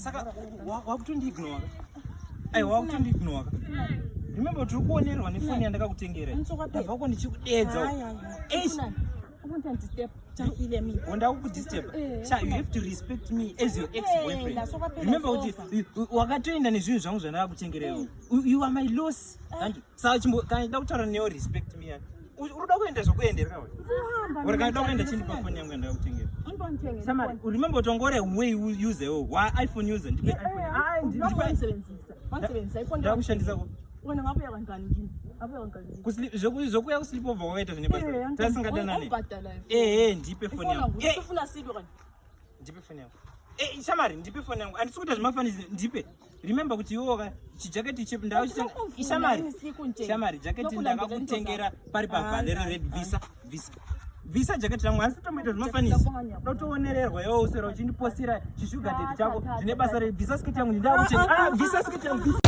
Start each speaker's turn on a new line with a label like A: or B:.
A: Saka wakutondiignora. Wakutondiignora. Remember kuti ukuonerwa nefoni yandakakutengera. Ndabva ko ndichikudedza. Ndakukudisturb. You have to respect me as your ex-boyfriend. Remember kuti wakatoenda nezvinhu zvangu zvandakakutengerewo. You are my loss. Saka kana ndakutaura newo respect me. Uruda kuenda zvokuendera kuti. Uri kana kuenda chindipa foni yangu yandakakutengera. Samari, remember kuti wangore way user wa iPhone user. Ndipe iPhone.
B: Ndisebenzisa iPhone.
A: Ndakushandisa ko.
B: Wena ngabuya kanjani kini?
A: Zokuya kusleepover waita zvine basa. Tasingadanane. Ndipe foni yangu.
B: Ufuna sipi kani?
A: Ndipe foni yangu. Shamari, ndipe foni yangu. Andisukuita zvimafanisi ndipe. Remember kuti iwo chijaketi chepu ndakachitenga. Shamari, jaketi ndakakutengera pari pavhalero red visa jaketi rangu asi tomoita zvimafanisi. Notoonererwa iwo usera uchindipostira chishuga daddy chako. Zvine basa revisa sketi yangu ndakutengera. Visa sketi yangu.